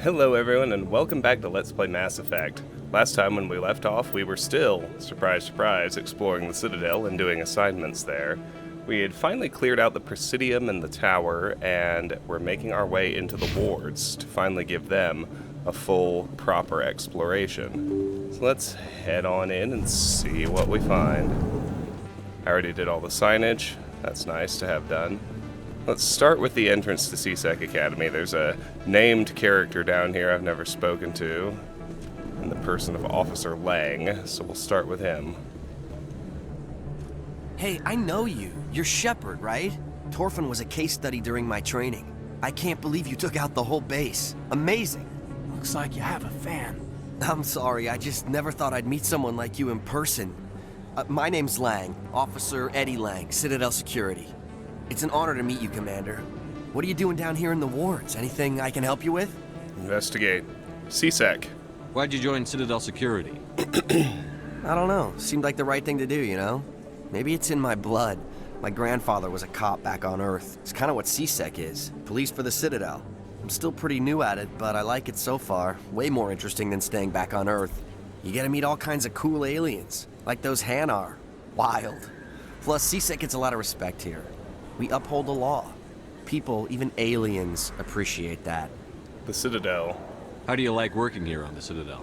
Hello everyone and welcome back to Let's Play Mass Effect. Last time when we left off, we were still, surprise surprise, exploring the Citadel and doing assignments there. We had finally cleared out the Presidium and the tower, and we're making our way into the wards to finally give them a full, proper exploration. So let's head on in and see what we find. I already did all the signage. That's nice to have done. Let's start with the entrance to C-Sec Academy. There's a named character down here I've never spoken to, in the person of Officer Lang, so we'll start with him. Hey, I know you. You're Shepard, right? Torfin was a case study during my training. I can't believe you took out the whole base. Amazing. Looks like you have a fan. I'm sorry, I just never thought I'd meet someone like you in person. My name's Lang, Officer Eddie Lang, Citadel Security. It's an honor to meet you, Commander. What are you doing down here in the wards? Anything I can help you with? Investigate. C-Sec. Why'd you join Citadel Security? I don't know. Seemed like the right thing to do, you know? Maybe it's in my blood. My grandfather was a cop back on Earth. It's kind of what C-Sec is. Police for the Citadel. I'm still pretty new at it, but I like it so far. Way more interesting than staying back on Earth. You get to meet all kinds of cool aliens, like those Hanar. Wild. Plus, C-Sec gets a lot of respect here. We uphold the law. People, even aliens, appreciate that. The Citadel. How do you like working here on the Citadel?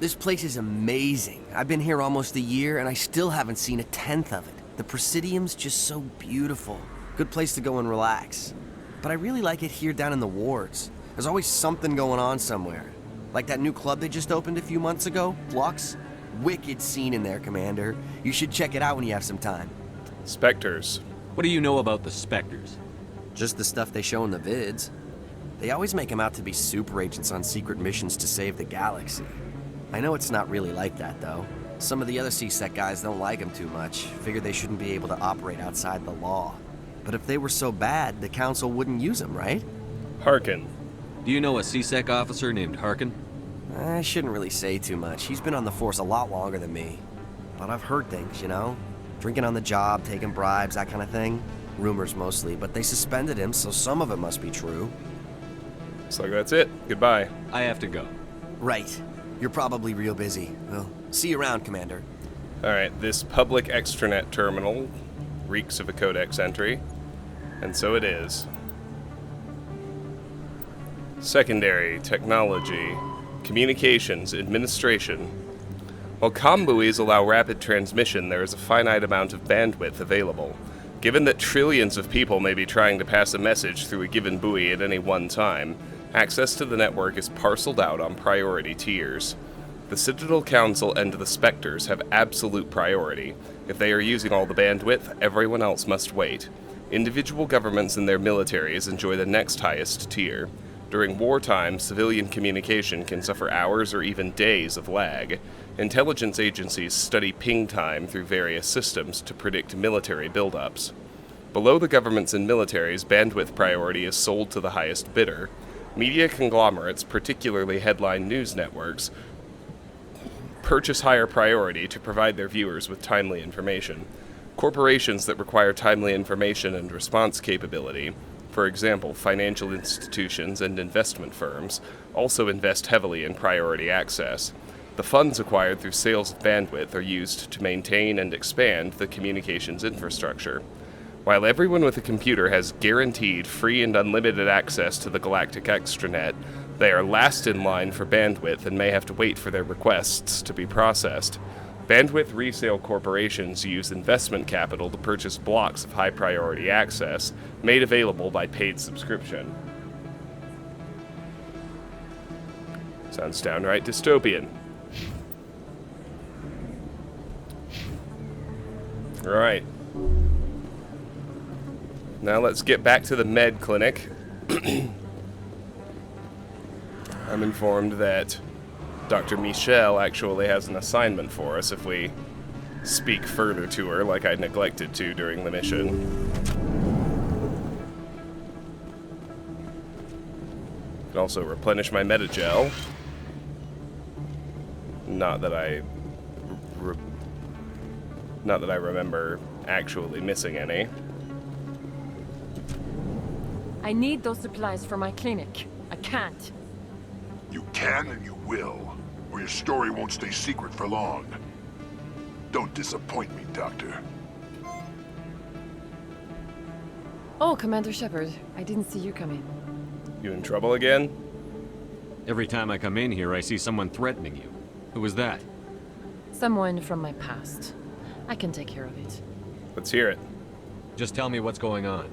This place is amazing. I've been here almost a year, and I still haven't seen a tenth of it. The Presidium's just so beautiful. Good place to go and relax. But I really like it here down in the wards. There's always something going on somewhere. Like that new club they just opened a few months ago, Flux. Wicked scene in there, Commander. You should check it out when you have some time. Spectres. What do you know about the Spectres? Just the stuff they show in the vids. They always make them out to be super agents on secret missions to save the galaxy. I know it's not really like that, though. Some of the other C-Sec guys don't like them too much. Figure they shouldn't be able to operate outside the law. But if they were so bad, the Council wouldn't use them, right? Harkin. Do you know a C-Sec officer named Harkin? I shouldn't really say too much. He's been on the force a lot longer than me. But I've heard things, you know? Drinking on the job, taking bribes, that kind of thing. Rumors mostly, but they suspended him, so some of it must be true. Looks like that's it. Goodbye. I have to go. Right. You're probably real busy. Well, see you around, Commander. Alright, this public extranet terminal reeks of a codex entry, and so it is. Secondary, technology, communications, administration. While comm buoys allow rapid transmission, there is a finite amount of bandwidth available. Given that trillions of people may be trying to pass a message through a given buoy at any one time, access to the network is parceled out on priority tiers. The Citadel Council and the Spectres have absolute priority. If they are using all the bandwidth, everyone else must wait. Individual governments and their militaries enjoy the next highest tier. During wartime, civilian communication can suffer hours or even days of lag. Intelligence agencies study ping time through various systems to predict military buildups. Below the governments and militaries, bandwidth priority is sold to the highest bidder. Media conglomerates, particularly headline news networks, purchase higher priority to provide their viewers with timely information. Corporations that require timely information and response capability, for example, financial institutions and investment firms, also invest heavily in priority access. The funds acquired through sales of bandwidth are used to maintain and expand the communications infrastructure. While everyone with a computer has guaranteed free and unlimited access to the galactic extranet, they are last in line for bandwidth and may have to wait for their requests to be processed. Bandwidth resale corporations use investment capital to purchase blocks of high-priority access, made available by paid subscription. Sounds downright dystopian. Alright. Now let's get back to the med clinic. I'm informed that Dr. Michel actually has an assignment for us if we speak further to her like I neglected to during the mission. Can also replenish my metagel. Not that I remember actually missing any. I need those supplies for my clinic. I can't. You can and you will, or your story won't stay secret for long. Don't disappoint me, Doctor. Oh, Commander Shepard. I didn't see you coming. You in trouble again? Every time I come in here, I see someone threatening you. Who was that? Someone from my past. I can take care of it. Let's hear it. Just tell me what's going on.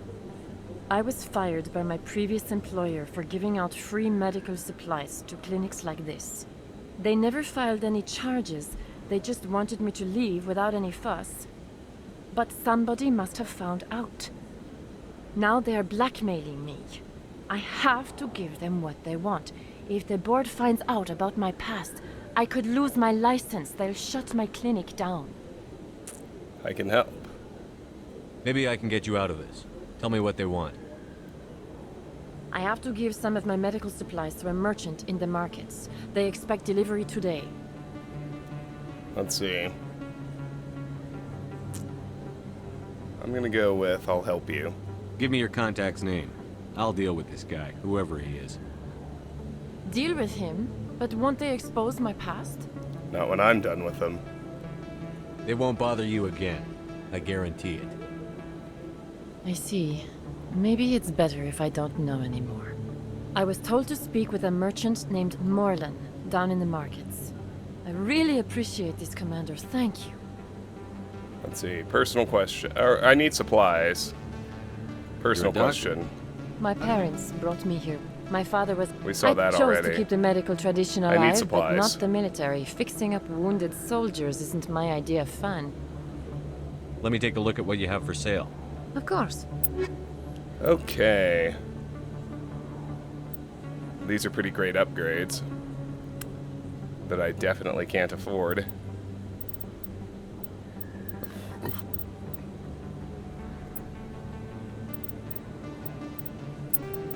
I was fired by my previous employer for giving out free medical supplies to clinics like this. They never filed any charges. They just wanted me to leave without any fuss. But somebody must have found out. Now they are blackmailing me. I have to give them what they want. If the board finds out about my past, I could lose my license. They'll shut my clinic down. I can help. Maybe I can get you out of this. Tell me what they want. I have to give some of my medical supplies to a merchant in the markets. They expect delivery today. Let's see. I'm gonna go with I'll help you. Give me your contact's name. I'll deal with this guy, whoever he is. Deal with him? But won't they expose my past? Not when I'm done with them. They won't bother you again. I guarantee it. I see. Maybe it's better if I don't know anymore. I was told to speak with a merchant named Morlan down in the markets. I really appreciate this, Commander. Thank you. Let's see. Personal question. Or I need supplies. Personal You're a doctor? question. My parents brought me here. My father was... We saw that I chose already. to keep the medical tradition I need alive, but supplies. not the military. Fixing up wounded soldiers isn't my idea of fun. Let me take a look at what you have for sale. Of course. Okay. These are pretty great upgrades that I definitely can't afford.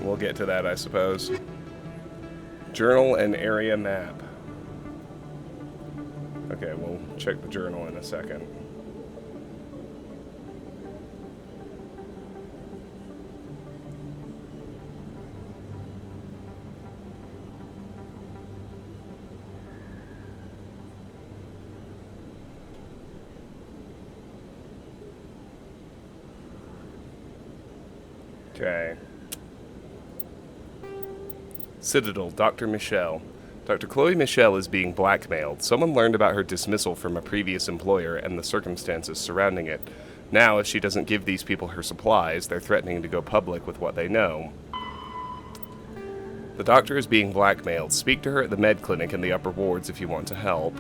We'll get to that, I suppose. Journal and area map. Okay, we'll check the journal in a second. Okay. Citadel, Dr. Michel. Dr. Chloe Michel is being blackmailed. Someone learned about her dismissal from a previous employer and the circumstances surrounding it. Now, if she doesn't give these people her supplies, they're threatening to go public with what they know. The doctor is being blackmailed. Speak to her at the med clinic in the upper wards if you want to help.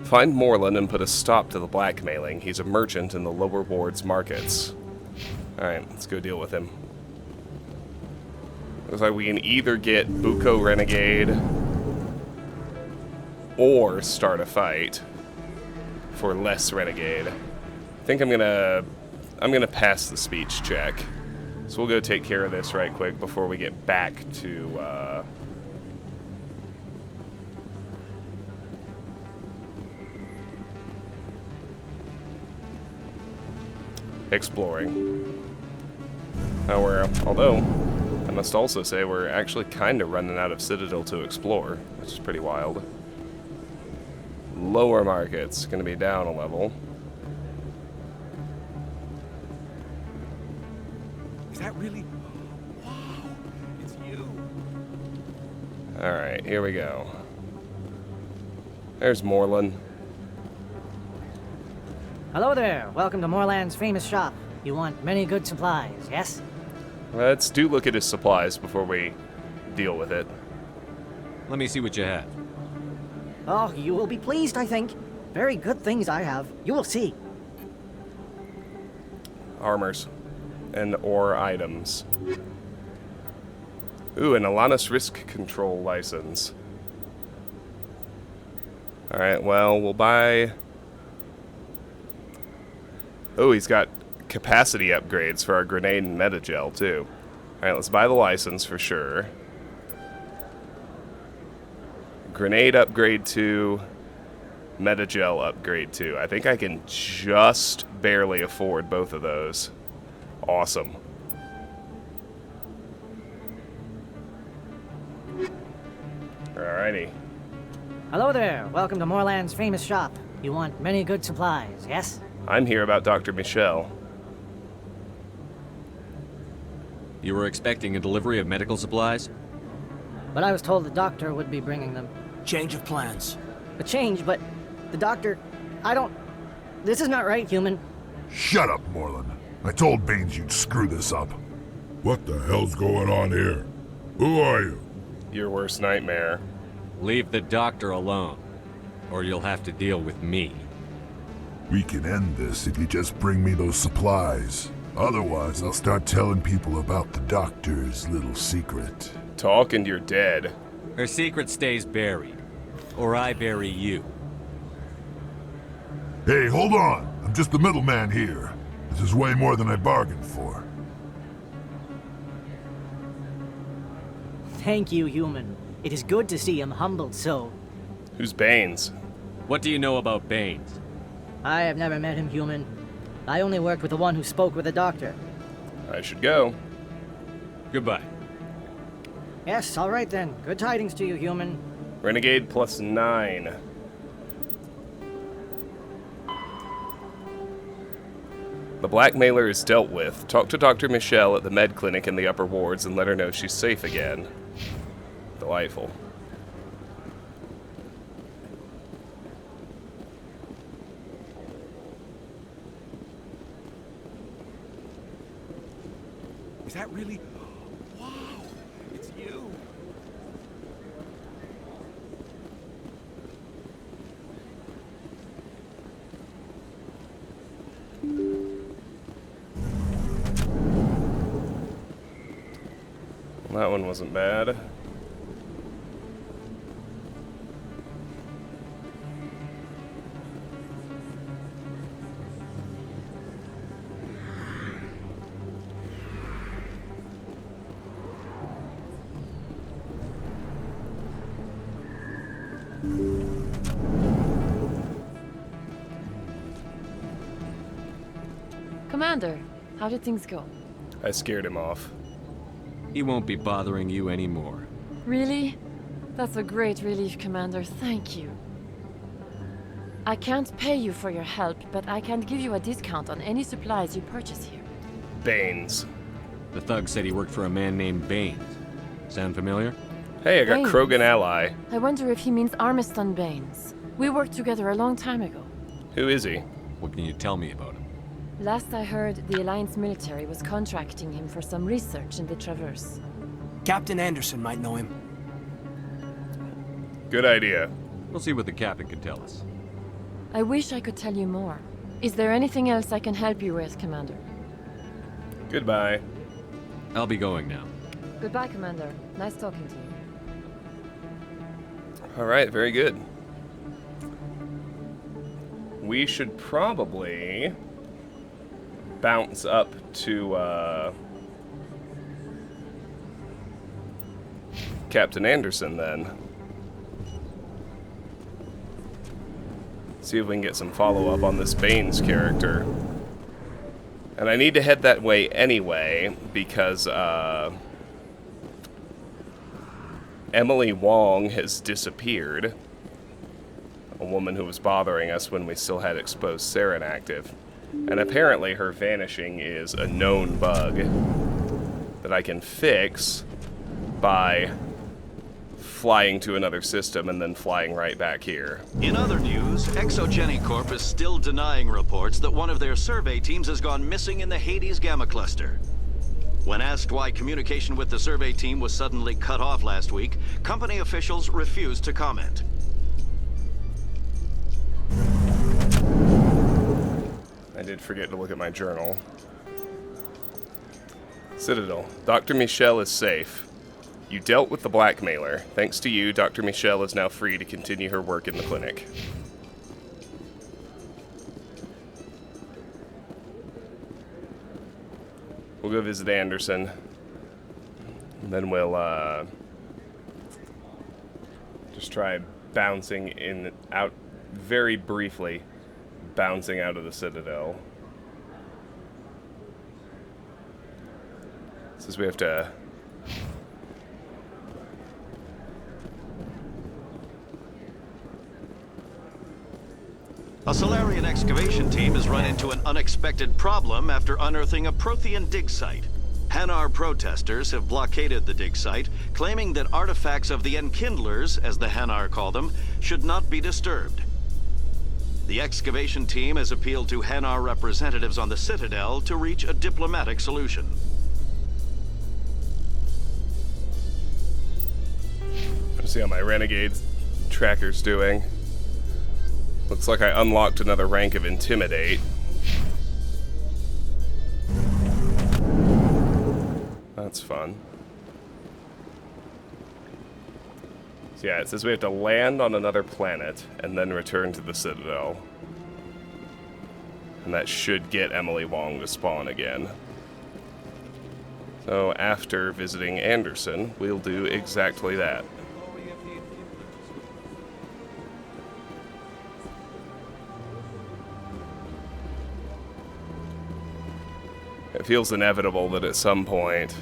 Find Morlan and put a stop to the blackmailing. He's a merchant in the lower wards markets. Alright, let's go deal with him. Looks like we can either get Buko Renegade or start a fight for less Renegade. I think I'm gonna pass the speech check. So we'll go take care of this right quick before we get back to exploring. Although I must also say we're actually kind of running out of Citadel to explore, which is pretty wild. Lower markets, going to be down a level. Is that really? Wow, it's you. Alright, here we go. There's Morlan. Hello there. Welcome to Morland's famous shop. You want many good supplies, yes? Let's do look at his supplies before we deal with it. Let me see what you have. Oh, you will be pleased, I think. Very good things I have. You will see. Armors. And or items. Ooh, an Alanis risk control license. Alright, well, we'll buy... Oh, he's got capacity upgrades for our grenade and metagel, too. Alright, let's buy the license for sure. Grenade upgrade 2, metagel upgrade 2. I think I can just barely afford both of those. Awesome. Alrighty. Hello there. Welcome to Moorland's famous shop. You want many good supplies, yes? I'm here about Dr. Michel. You were expecting a delivery of medical supplies? But I was told the doctor would be bringing them. Change of plans. A change, but the doctor... I don't... This is not right, human. Shut up, Moreland. I told Baines you'd screw this up. What the hell's going on here? Who are you? Your worst nightmare. Leave the doctor alone, or you'll have to deal with me. We can end this if you just bring me those supplies. Otherwise, I'll start telling people about the doctor's little secret. Talk and you're dead. Her secret stays buried, or I bury you. Hey, hold on. I'm just the middleman here. This is way more than I bargained for. Thank you, human. It is good to see him humbled so. Who's Baines? What do you know about Baines? I have never met him, human. I only worked with the one who spoke with the doctor. I should go. Goodbye. Yes, all right then. Good tidings to you, human. Renegade +9. The blackmailer is dealt with. Talk to Dr. Michel at the med clinic in the upper wards and let her know she's safe again. Delightful. Is that really? Wow, it's you. Well, that one wasn't bad. Commander, how did things go? I scared him off. He won't be bothering you anymore. Really? That's a great relief, Commander. Thank you. I can't pay you for your help, but I can give you a discount on any supplies you purchase here. Baines. The thug said he worked for a man named Baines. Sound familiar? Hey, I got Baines. Krogan ally. I wonder if he means Armiston Baines. We worked together a long time ago. Who is he? What can you tell me about him? Last I heard, the Alliance military was contracting him for some research in the Traverse. Captain Anderson might know him. Good idea. We'll see what the captain can tell us. I wish I could tell you more. Is there anything else I can help you with, Commander? Goodbye. I'll be going now. Goodbye, Commander. Nice talking to you. Alright, very good. We should probably bounce up to Captain Anderson then. See if we can get some follow-up on this Baines character. And I need to head that way anyway, because Emily Wong has disappeared. A woman who was bothering us when we still had exposed sarin active. And apparently her vanishing is a known bug that I can fix by flying to another system and then flying right back here. In other news, Exogeny Corp is still denying reports that one of their survey teams has gone missing in the Hades Gamma Cluster. When asked why communication with the survey team was suddenly cut off last week, company officials refused to comment. I did forget to look at my journal. Citadel. Dr. Michel is safe. You dealt with the blackmailer. Thanks to you, Dr. Michel is now free to continue her work in the clinic. We'll go visit Anderson. And then we'll, just try bouncing in, out, very briefly, bouncing out of the Citadel. Since we have to A Solarian excavation team has run into an unexpected problem after unearthing a Prothean dig site. Hanar protesters have blockaded the dig site, claiming that artifacts of the Enkindlers, as the Hanar call them, should not be disturbed. The excavation team has appealed to Hanar representatives on the Citadel to reach a diplomatic solution. Let's see how my Renegade tracker's doing. Looks like I unlocked another rank of Intimidate. That's fun. So yeah, it says we have to land on another planet and then return to the Citadel. And that should get Emily Wong to spawn again. So after visiting Anderson, we'll do exactly that. It feels inevitable that at some point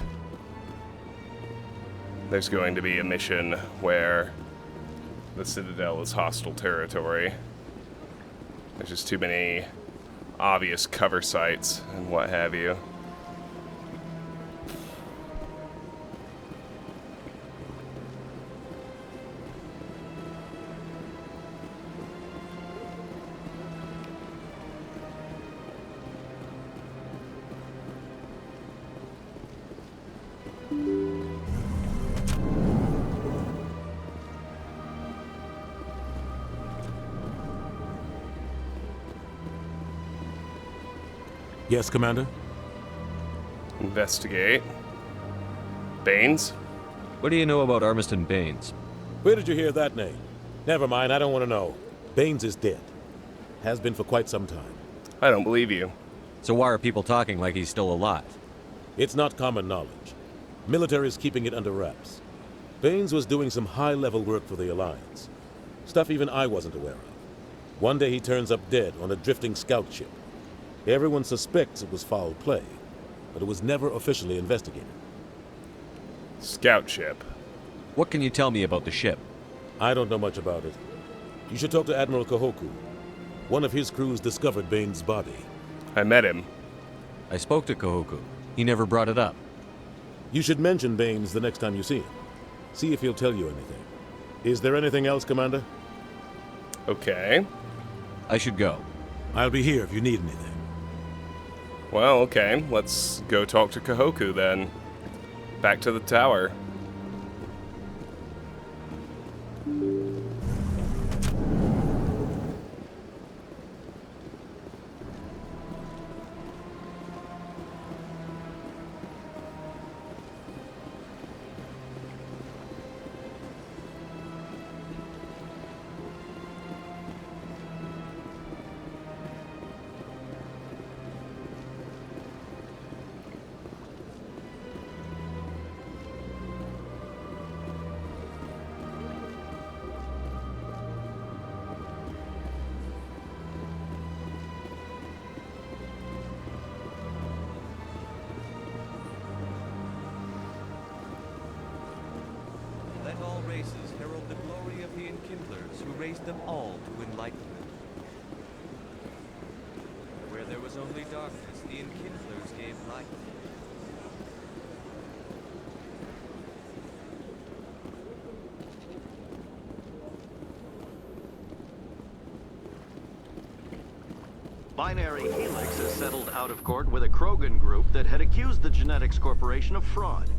there's going to be a mission where the Citadel is hostile territory. There's just too many obvious cover sites and what have you. Yes, Commander? Investigate. Baines? What do you know about Armiston Baines? Where did you hear that name? Never mind, I don't want to know. Baines is dead. Has been for quite some time. I don't believe you. So why are people talking like he's still alive? It's not common knowledge. Military is keeping it under wraps. Baines was doing some high-level work for the Alliance. Stuff even I wasn't aware of. One day he turns up dead on a drifting scout ship. Everyone suspects it was foul play, but it was never officially investigated. Scout ship. What can you tell me about the ship? I don't know much about it. You should talk to Admiral Kahoku. One of his crews discovered Baines' body. I met him. I spoke to Kahoku. He never brought it up. You should mention Baines the next time you see him. See if he'll tell you anything. Is there anything else, Commander? Okay. I should go. I'll be here if you need anything. Well, okay. Let's go talk to Kahoku then. Back to the tower. Let all races herald the glory of the Enkindlers who raised them all to enlightenment. Where there was only darkness, the Enkindlers gave light. Binary Helix has settled out of court with a Krogan group that had accused the Genetics Corporation of fraud.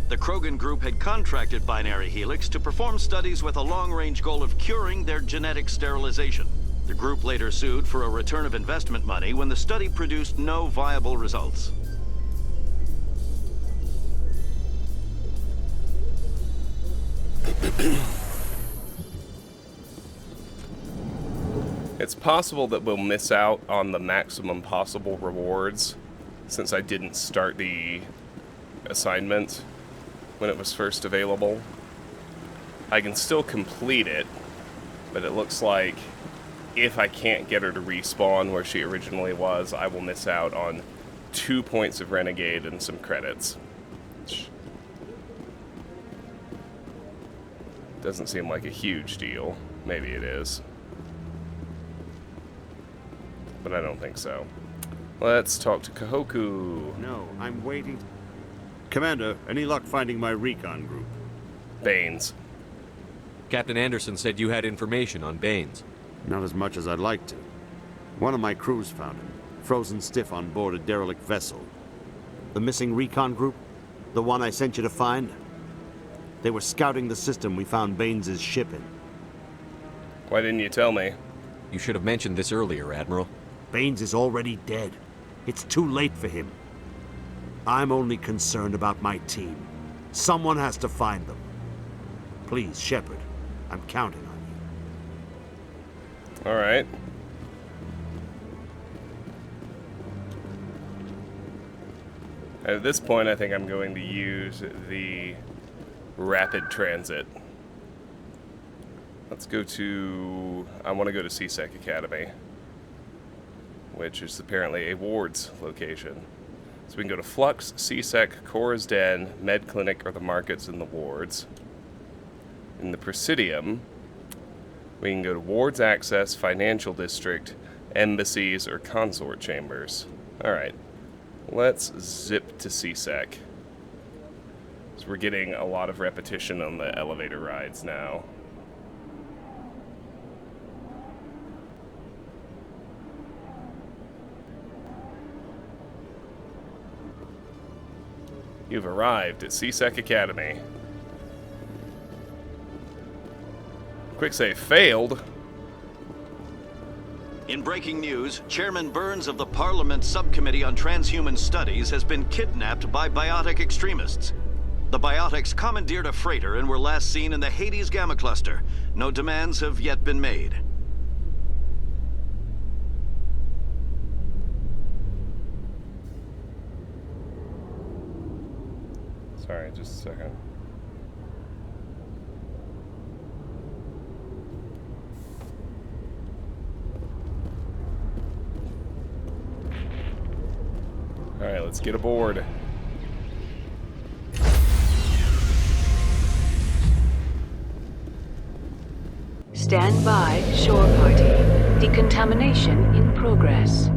The Krogan group had contracted Binary Helix to perform studies with a long-range goal of curing their genetic sterilization. The group later sued for a return of investment money when the study produced no viable results. It's possible that we'll miss out on the maximum possible rewards since I didn't start the assignment when it was first available. I can still complete it, but it looks like if I can't get her to respawn where she originally was, I will miss out on 2 points of Renegade and some credits. Doesn't seem like a huge deal. Maybe it is. but I don't think so. Let's talk to Kahoku. No, I'm waiting. Commander, any luck finding my recon group? Baines. Captain Anderson said you had information on Baines. Not as much as I'd like to. One of my crews found him, frozen stiff on board a derelict vessel. The missing recon group? The one I sent you to find? They were scouting the system we found Baines' ship in. Why didn't you tell me? You should have mentioned this earlier, Admiral. Baines is already dead. It's too late for him. I'm only concerned about my team. Someone has to find them. Please, Shepard, I'm counting on you. All right. At this point, I think I'm going to use the rapid transit. Let's go to... I want to go to CSEC Academy, which is apparently a ward's location. So we can go to Flux, CSEC, Cora's Den, Med Clinic, or the markets in the wards. In the Presidium, we can go to Wards Access, Financial District, Embassies, or Consort Chambers. Alright, let's zip to CSEC. So we're getting a lot of repetition on the elevator rides now. You've arrived at CSEC Academy. Quick save failed. In breaking news, Chairman Burns of the Parliament Subcommittee on Transhuman Studies has been kidnapped by biotic extremists. The biotics commandeered a freighter and were last seen in the Hades Gamma Cluster. No demands have yet been made. Sorry, just a second. Alright, let's get aboard. Stand by, shore party. Decontamination in progress.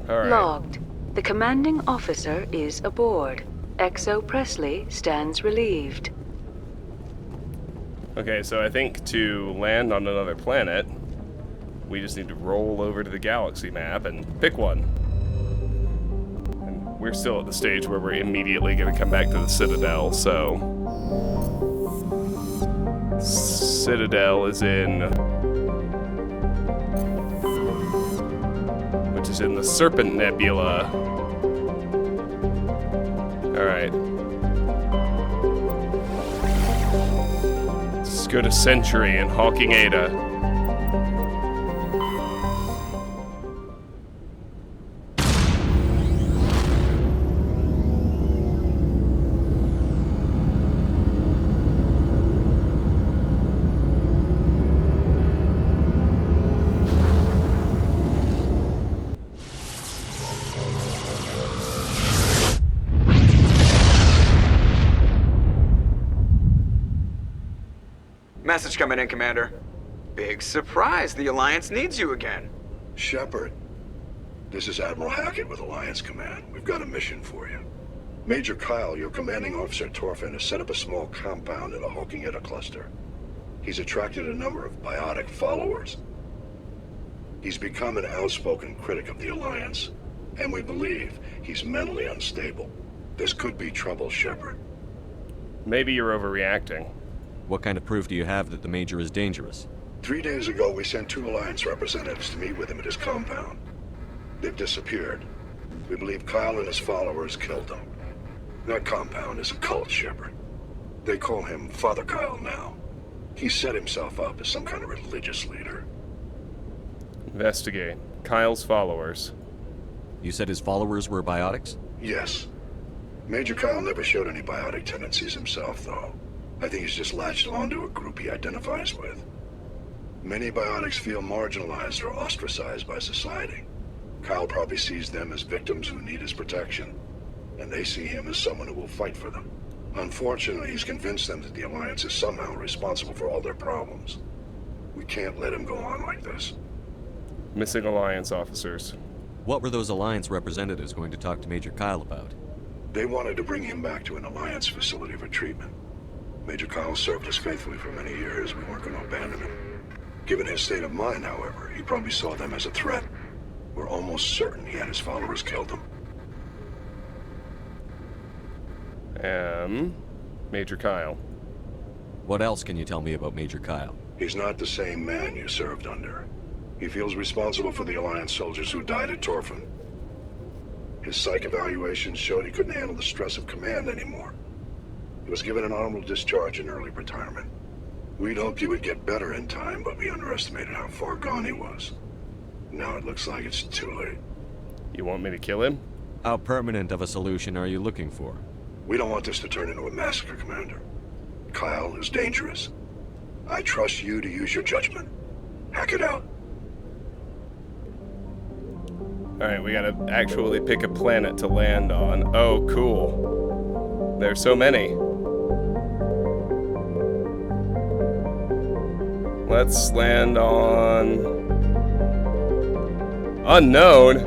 Alright. Logged. The commanding officer is aboard. XO Presley stands relieved. Okay, so I think to land on another planet, we just need to roll over to the galaxy map and pick one. And we're still at the stage where we're immediately going to come back to the Citadel, so... Citadel is in... which is in the Serpent Nebula. Alright. Let's go to Century and Hawking Eta. Message coming in, Commander. Big surprise, the Alliance needs you again. Shepard, this is Admiral Hackett with Alliance Command. We've got a mission for you. Major Kyle, your commanding officer Torfin, has set up a small compound in the Hawking Eta cluster. He's attracted a number of biotic followers. He's become an outspoken critic of the Alliance, and we believe he's mentally unstable. This could be trouble, Shepard. Maybe you're overreacting. What kind of proof do you have that the Major is dangerous? 3 days ago, we sent 2 Alliance representatives to meet with him at his compound. They've disappeared. We believe Kyle and his followers killed them. That compound is a cult, Shepard. They call him Father Kyle now. He set himself up as some kind of religious leader. Investigate. Kyle's followers. You said his followers were biotics? Yes. Major Kyle never showed any biotic tendencies himself, though. I think he's just latched onto a group he identifies with. Many biotics feel marginalized or ostracized by society. Kyle probably sees them as victims who need his protection, and they see him as someone who will fight for them. Unfortunately, he's convinced them that the Alliance is somehow responsible for all their problems. We can't let him go on like this. Missing Alliance officers. What were those Alliance representatives going to talk to Major Kyle about? They wanted to bring him back to an Alliance facility for treatment. Major Kyle served us faithfully for many years. We weren't going to abandon him. Given his state of mind, however, he probably saw them as a threat. We're almost certain he had his followers killed him. Major Kyle. What else can you tell me about Major Kyle? He's not the same man you served under. He feels responsible for the Alliance soldiers who died at Torfin. His psych evaluations showed he couldn't handle the stress of command anymore. He was given an honorable discharge in early retirement. We'd hoped he would get better in time, but we underestimated how far gone he was. Now it looks like it's too late. You want me to kill him? How permanent of a solution are you looking for? We don't want this to turn into a massacre, Commander. Kyle is dangerous. I trust you to use your judgment. Hack it out. Alright, we gotta actually pick a planet to land on. Oh, cool. There's so many. Let's land on... Unknown?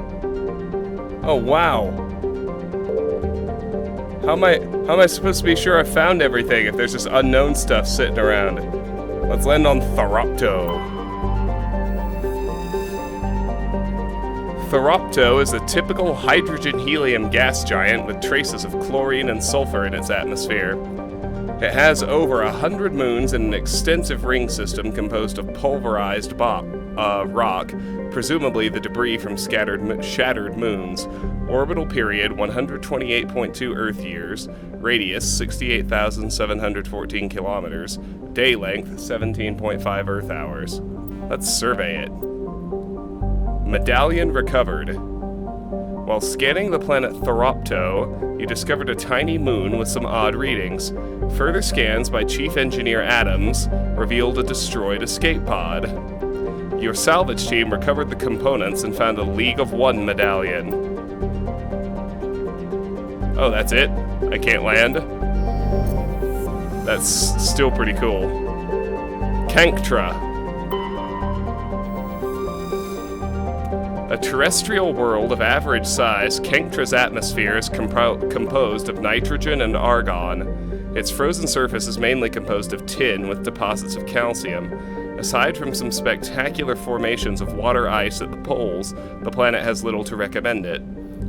Oh, wow. How am I supposed to be sure I found everything if there's just unknown stuff sitting around? Let's land on Thoropto. Thoropto is a typical hydrogen-helium gas giant with traces of chlorine and sulfur in its atmosphere. It has over 100 moons and an extensive ring system composed of pulverized rock, presumably the debris from shattered moons. Orbital period 128.2 Earth years, radius 68,714 kilometers, day length 17.5 Earth hours. Let's survey it. Medallion recovered. While scanning the planet Thoropto, you discovered a tiny moon with some odd readings. Further scans by Chief Engineer Adams revealed a destroyed escape pod. Your salvage team recovered the components and found a League of One medallion. Oh, that's it? I can't land? That's still pretty cool. Canctra. A terrestrial world of average size, Canctra's atmosphere is composed of nitrogen and argon. Its frozen surface is mainly composed of tin with deposits of calcium. Aside from some spectacular formations of water ice at the poles, the planet has little to recommend it.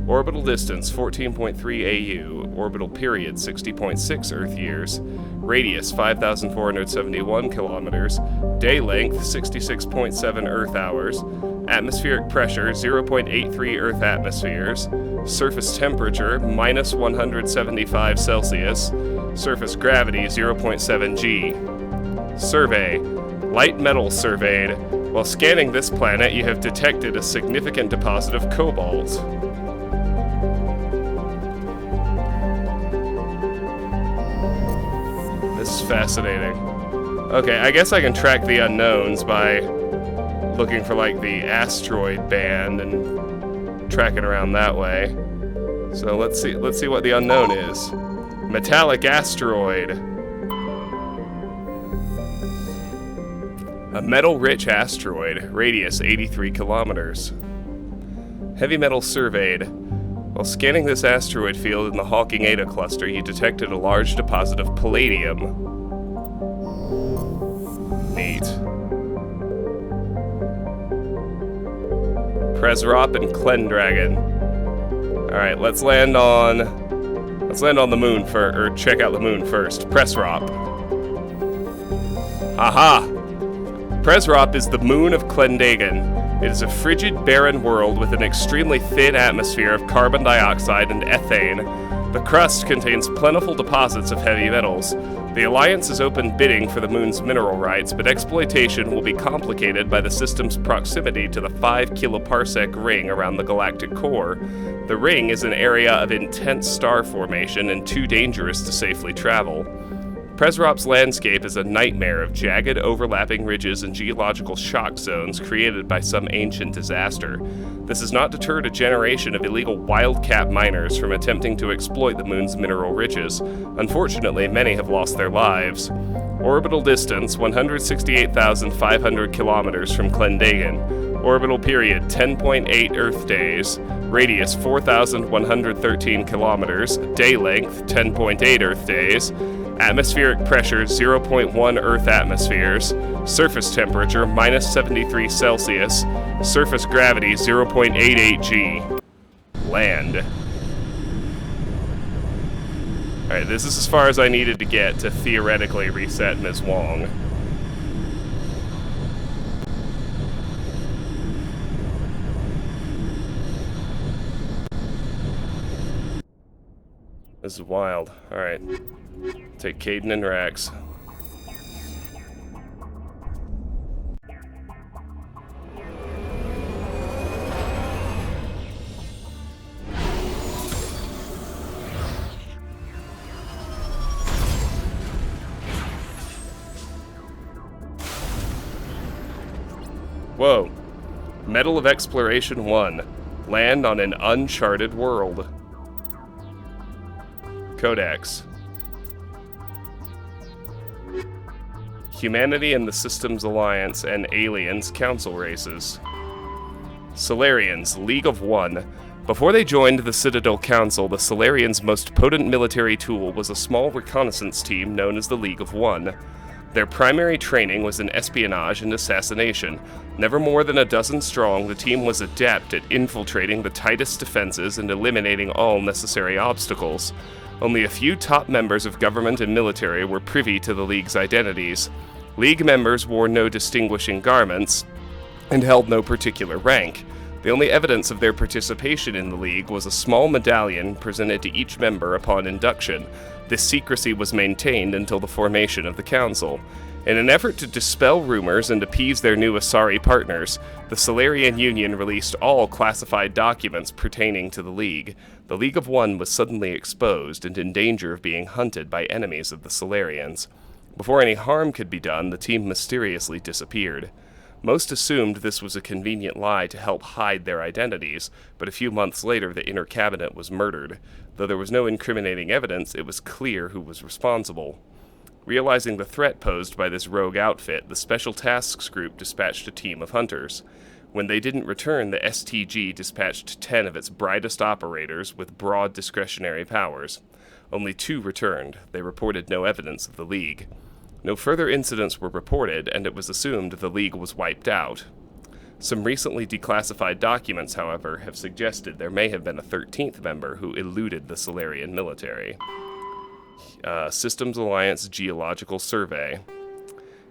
Orbital distance 14.3 AU, orbital period 60.6 Earth years, radius 5,471 kilometers, day length 66.7 Earth hours, atmospheric pressure 0.83 Earth atmospheres, surface temperature minus 175 Celsius, surface gravity 0.7 G. Survey. Light metal surveyed. While scanning this planet, you have detected a significant deposit of cobalt. This is fascinating. Okay, I guess I can track the unknowns by looking for like the asteroid band and tracking around that way. So let's see what the unknown is. Metallic asteroid. A metal-rich asteroid, radius 83 kilometers. Heavy metal surveyed. While scanning this asteroid field in the Hawking Eta cluster, you detected a large deposit of palladium. Neat. Presrop and Klendragon. Alright, let's land on the moon or check out the moon first. Presrop. Aha! Presrop is the moon of Klendagon. It is a frigid, barren world with an extremely thin atmosphere of carbon dioxide and ethane. The crust contains plentiful deposits of heavy metals. The Alliance is open bidding for the moon's mineral rights, but exploitation will be complicated by the system's proximity to the 5 kiloparsec ring around the galactic core. The ring is an area of intense star formation and too dangerous to safely travel. Presrop's landscape is a nightmare of jagged, overlapping ridges and geological shock zones created by some ancient disaster. This has not deterred a generation of illegal wildcat miners from attempting to exploit the moon's mineral riches. Unfortunately, many have lost their lives. Orbital distance, 168,500 kilometers from Clendagan. Orbital period, 10.8 Earth days. Radius, 4,113 kilometers. Day length, 10.8 Earth days. Atmospheric pressure, 0.1 Earth atmospheres. Surface temperature, minus 73 Celsius. Surface gravity, 0.88 G. Land. Alright, this is as far as I needed to get to theoretically reset Ms. Wong. This is wild. Alright. Take Caden and Rex. Whoa. Medal of Exploration 1. Land on an uncharted world. Codex. Humanity and the Systems Alliance and Aliens Council races. Solarians, League of One. Before they joined the Citadel Council, the Solarians' most potent military tool was a small reconnaissance team known as the League of One. Their primary training was in espionage and assassination. Never more than a dozen strong, the team was adept at infiltrating the tightest defenses and eliminating all necessary obstacles. Only a few top members of government and military were privy to the League's identities. League members wore no distinguishing garments and held no particular rank. The only evidence of their participation in the League was a small medallion presented to each member upon induction. This secrecy was maintained until the formation of the Council. In an effort to dispel rumors and appease their new Asari partners, the Solarian Union released all classified documents pertaining to the League. The League of One was suddenly exposed and in danger of being hunted by enemies of the Solarians. Before any harm could be done, the team mysteriously disappeared. Most assumed this was a convenient lie to help hide their identities, but a few months later the Inner Cabinet was murdered. Though there was no incriminating evidence, it was clear who was responsible. Realizing the threat posed by this rogue outfit, the Special Tasks Group dispatched a team of hunters. When they didn't return, the STG dispatched 10 of its brightest operators with broad discretionary powers. Only 2 returned. They reported no evidence of the League. No further incidents were reported, and it was assumed the League was wiped out. Some recently declassified documents, however, have suggested there may have been a 13th member who eluded the Solarian military. Systems Alliance Geological Survey.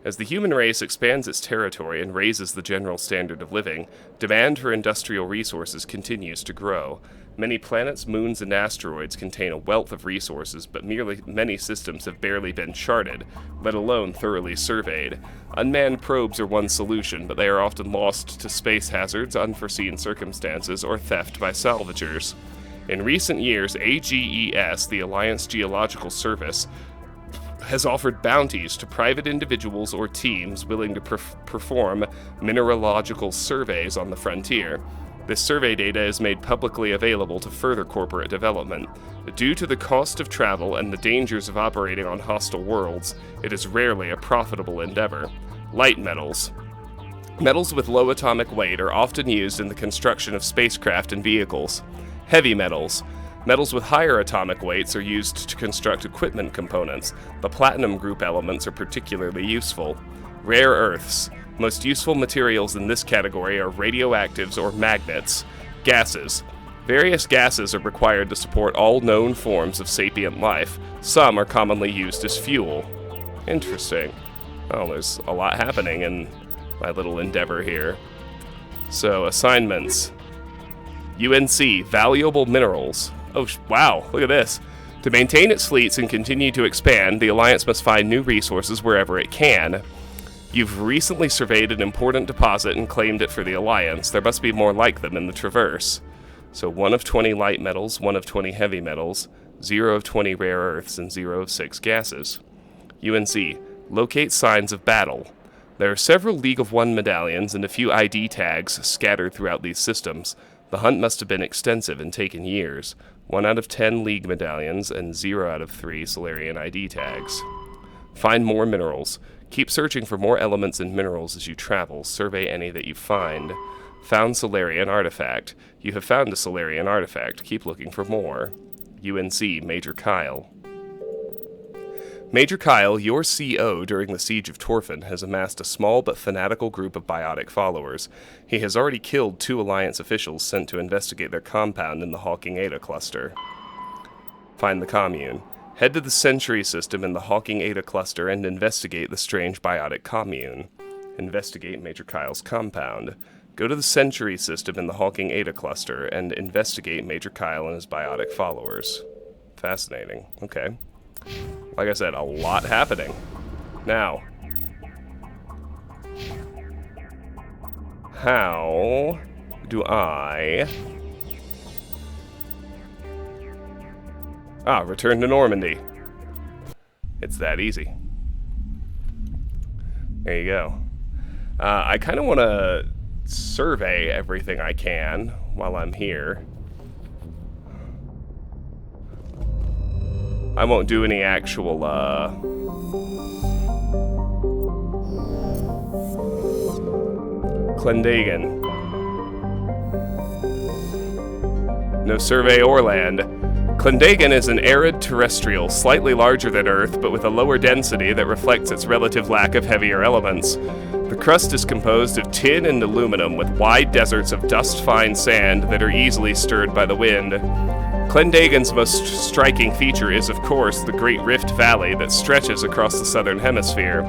As the human race expands its territory and raises the general standard of living, demand for industrial resources continues to grow. Many planets, moons, and asteroids contain a wealth of resources, but many systems have barely been charted, let alone thoroughly surveyed. Unmanned probes are one solution, but they are often lost to space hazards, unforeseen circumstances, or theft by salvagers. In recent years, AGES, the Alliance Geological Service, has offered bounties to private individuals or teams willing to perform mineralogical surveys on the frontier. This survey data is made publicly available to further corporate development. Due to the cost of travel and the dangers of operating on hostile worlds, it is rarely a profitable endeavor. Light metals. Metals with low atomic weight are often used in the construction of spacecraft and vehicles. Heavy metals. Metals with higher atomic weights are used to construct equipment components. The platinum group elements are particularly useful. Rare earths. Most useful materials in this category are radioactives or magnets. Gases. Various gases are required to support all known forms of sapient life. Some are commonly used as fuel. Interesting. Well, there's a lot happening in my little endeavor here. So, assignments. UNC, valuable minerals. Oh, wow, look at this. To maintain its fleets and continue to expand, the Alliance must find new resources wherever it can. You've recently surveyed an important deposit and claimed it for the Alliance. There must be more like them in the Traverse. So 1 of 20 light metals, 1 of 20 heavy metals, 0 of 20 rare earths, and 0 of 6 gases. UNC. Locate signs of battle. There are several League of One medallions and a few ID tags scattered throughout these systems. The hunt must have been extensive and taken years. 1 out of 10 League medallions and 0 out of 3 Solarian ID tags. Find more minerals. Keep searching for more elements and minerals as you travel. Survey any that you find. Found Solarian artifact. You have found a Solarian artifact. Keep looking for more. UNC, Major Kyle. Major Kyle, your CO during the Siege of Torfin, has amassed a small but fanatical group of biotic followers. He has already killed 2 Alliance officials sent to investigate their compound in the Hawking Eta cluster. Find the commune. Head to the Century system in the Hawking Eta cluster and investigate the strange biotic commune. Investigate Major Kyle's compound. Go to the Century system in the Hawking Eta cluster and investigate Major Kyle and his biotic followers. Fascinating. Okay. Like I said, a lot happening. Now, how do I... return to Normandy. It's that easy. There you go. I kind of want to survey everything I can while I'm here. I won't do any actual, Clendagan. No survey or land. Clendagan is an arid terrestrial, slightly larger than Earth, but with a lower density that reflects its relative lack of heavier elements. The crust is composed of tin and aluminum, with wide deserts of dust-fine sand that are easily stirred by the wind. Clendagan's most striking feature is, of course, the Great Rift Valley that stretches across the southern hemisphere.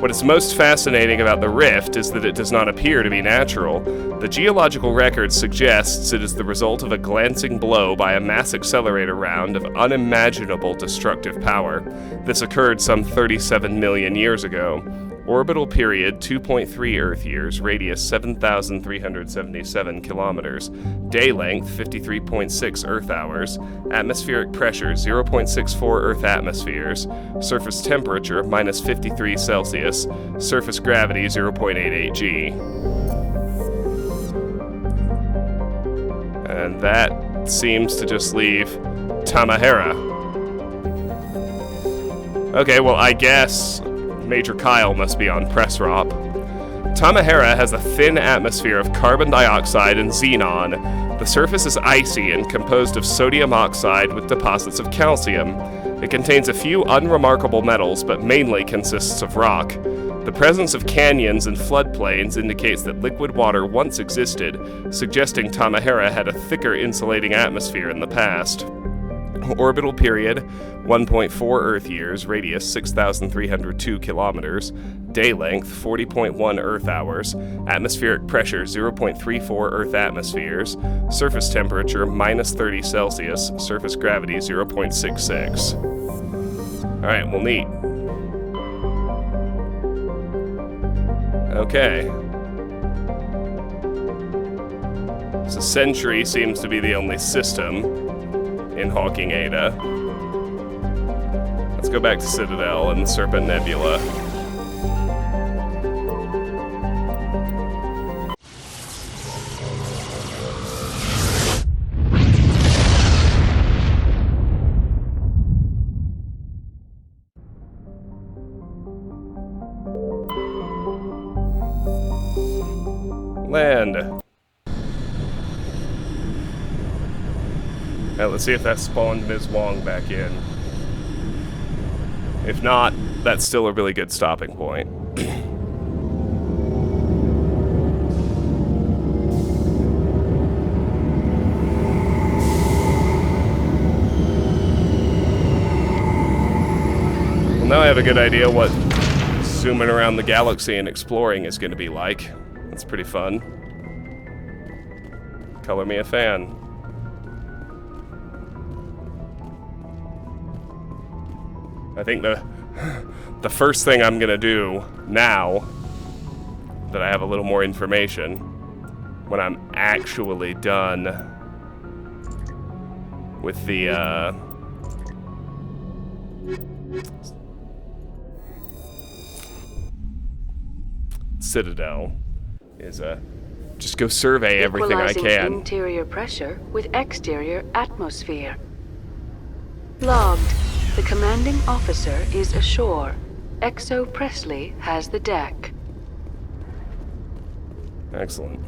What is most fascinating about the rift is that it does not appear to be natural. The geological record suggests it is the result of a glancing blow by a mass accelerator round of unimaginable destructive power. This occurred some 37 million years ago. Orbital period 2.3 Earth years, radius 7,377 kilometers, day length 53.6 Earth hours, atmospheric pressure 0.64 Earth atmospheres, surface temperature minus 53 Celsius, surface gravity 0.88 G. And that seems to just leave Tamahera. Okay, well, I guess Major Kyle must be on Pressrop. Tamahera has a thin atmosphere of carbon dioxide and xenon. The surface is icy and composed of sodium oxide with deposits of calcium. It contains a few unremarkable metals, but mainly consists of rock. The presence of canyons and floodplains indicates that liquid water once existed, suggesting Tamahera had a thicker insulating atmosphere in the past. Orbital period 1.4 Earth years, radius 6,302 kilometers, day length 40.1 Earth hours, atmospheric pressure 0.34 Earth atmospheres, surface temperature minus 30 Celsius, surface gravity 0.66. Alright, well, neat. Okay. So Century seems to be the only system in Hawking Eta. Let's go back to Citadel and the Serpent Nebula. Land. Now let's see if that spawned Ms. Wong back in. If not, that's still a really good stopping point. Well, now I have a good idea what zooming around the galaxy and exploring is going to be like. That's pretty fun. Color me a fan. I think the first thing I'm gonna do now that I have a little more information, when I'm actually done with the Citadel is just go survey everything I Equalizing can. interior pressure with exterior atmosphere. Logged. The commanding officer is ashore. Exo Presley has the deck. Excellent.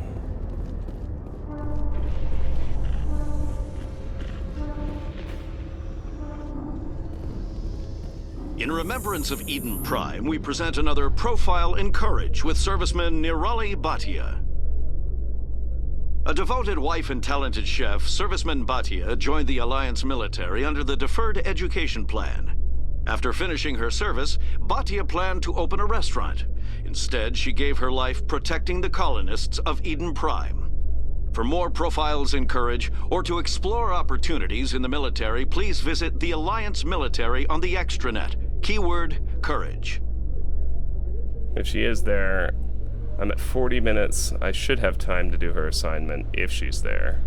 In remembrance of Eden Prime, we present another Profile in Courage with serviceman Nirali Bhatia. A devoted wife and talented chef, serviceman Bhatia joined the Alliance military under the Deferred Education Plan. After finishing her service, Bhatia planned to open a restaurant. Instead, she gave her life protecting the colonists of Eden Prime. For more Profiles in Courage, or to explore opportunities in the military, please visit the Alliance military on the extranet. Keyword, courage. If she is there, I'm at 40 minutes. I should have time to do her assignment if she's there.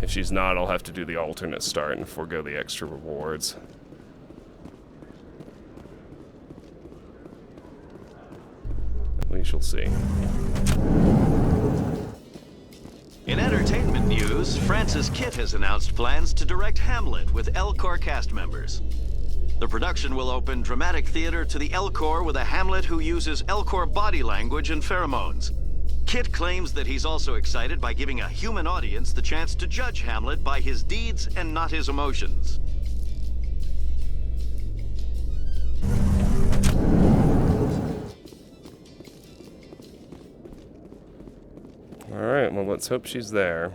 If she's not, I'll have to do the alternate start and forego the extra rewards. We shall see. In entertainment news, Francis Kitt has announced plans to direct Hamlet with L-Corps cast members. The production will open dramatic theater to the L-Corps with a Hamlet who uses L-Corps body language and pheromones. Kitt claims that he's also excited by giving a human audience the chance to judge Hamlet by his deeds and not his emotions. Alright, well, let's hope she's there.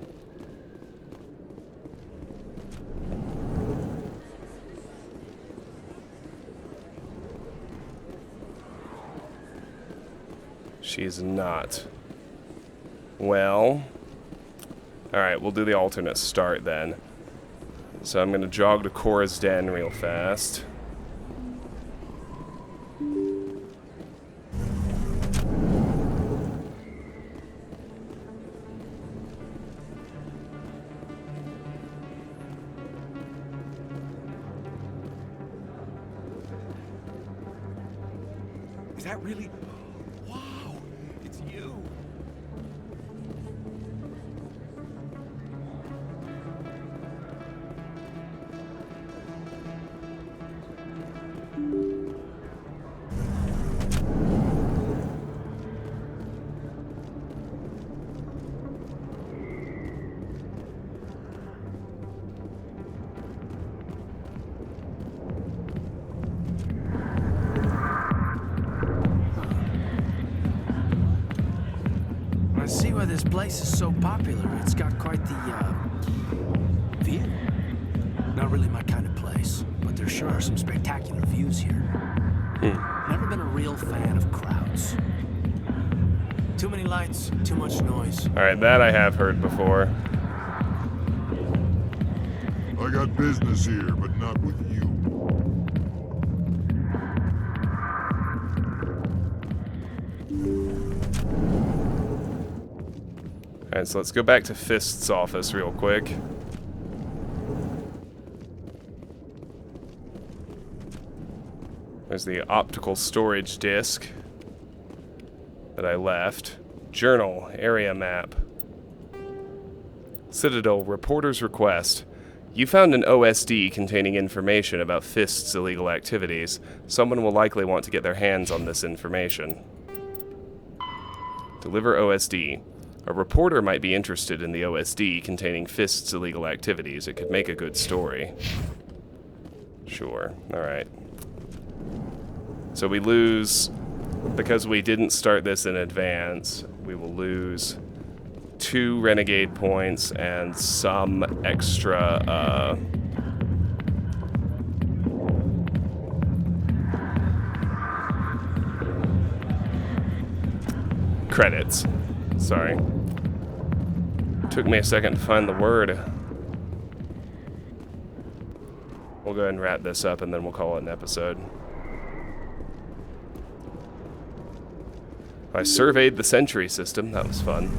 She's not. Well, alright, we'll do the alternate start then. So I'm gonna jog to Cora's den real fast. Is that really? Wow, it's you. I see why this place is so popular. It's got quite the, view. Not really my kind of place, but there sure are some spectacular views here. Never been a real fan of crowds. Too many lights, too much noise. Alright, that I have heard before. I got business here, but not with you. Alright, so let's go back to Fist's office real quick. There's the optical storage disk that I left. Journal, area map. Citadel, reporter's request. You found an OSD containing information about Fist's illegal activities. Someone will likely want to get their hands on this information. Deliver OSD. A reporter might be interested in the OSD containing Fist's illegal activities. It could make a good story. Sure. Alright. So we lose, because we didn't start this in advance, we will lose 2 renegade points and some extra, credits. Sorry. Took me a second to find the word. We'll go ahead and wrap this up and then we'll call it an episode. I surveyed the Sentry system. That was fun.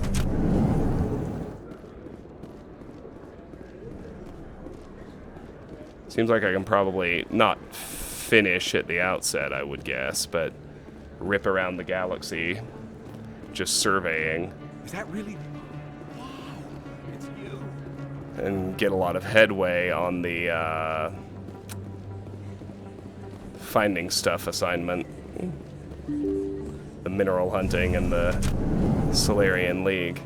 Seems like I can probably not finish at the outset, I would guess, but rip around the galaxy just surveying. Is that really? Wow, it's you. And get a lot of headway on the finding stuff assignment. The mineral hunting and the Solarian League.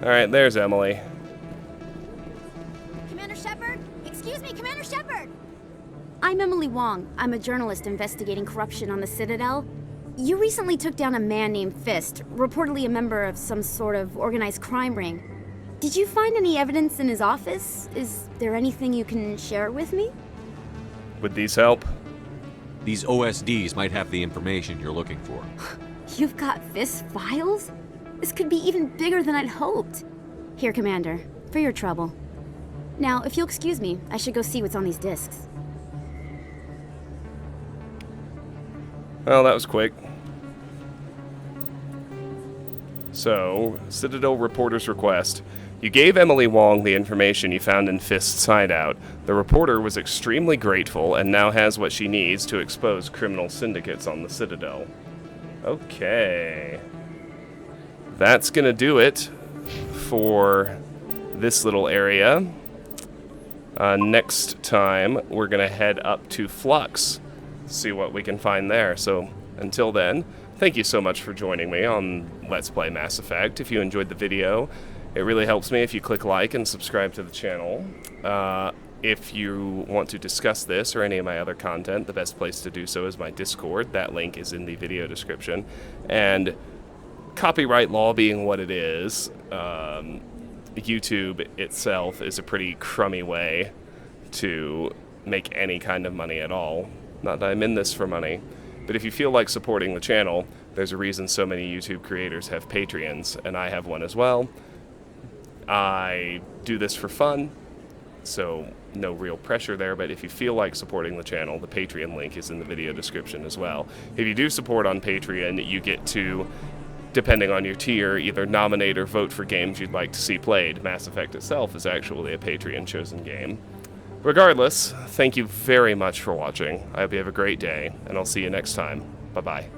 Alright, there's Emily. Commander Shepard? Excuse me, Commander Shepard! I'm Emily Wong. I'm a journalist investigating corruption on the Citadel. You recently took down a man named Fist, reportedly a member of some sort of organized crime ring. Did you find any evidence in his office? Is there anything you can share with me? Would these help? These OSDs might have the information you're looking for. You've got Fist's files? This could be even bigger than I'd hoped. Here, Commander, for your trouble. Now, if you'll excuse me, I should go see what's on these discs. Well, that was quick. So, Citadel reporter's request. You gave Emily Wong the information you found in Fist's hideout. The reporter was extremely grateful and now has what she needs to expose criminal syndicates on the Citadel. Okay. That's gonna do it for this little area. Next time, we're gonna head up to Flux, see what we can find there. So, until then, thank you so much for joining me on Let's Play Mass Effect. If you enjoyed the video, it really helps me if you click like and subscribe to the channel. If you want to discuss this or any of my other content, the best place to do so is my Discord. That link is in the video description. And copyright law being what it is, YouTube itself is a pretty crummy way to make any kind of money at all. Not that I'm in this for money, but if you feel like supporting the channel, there's a reason so many YouTube creators have Patreons, and I have one as well. I do this for fun, so no real pressure there, but if you feel like supporting the channel, the Patreon link is in the video description as well. If you do support on Patreon, you get to, depending on your tier, either nominate or vote for games you'd like to see played. Mass Effect itself is actually a Patreon chosen game. Regardless, thank you very much for watching. I hope you have a great day, and I'll see you next time. Bye-bye.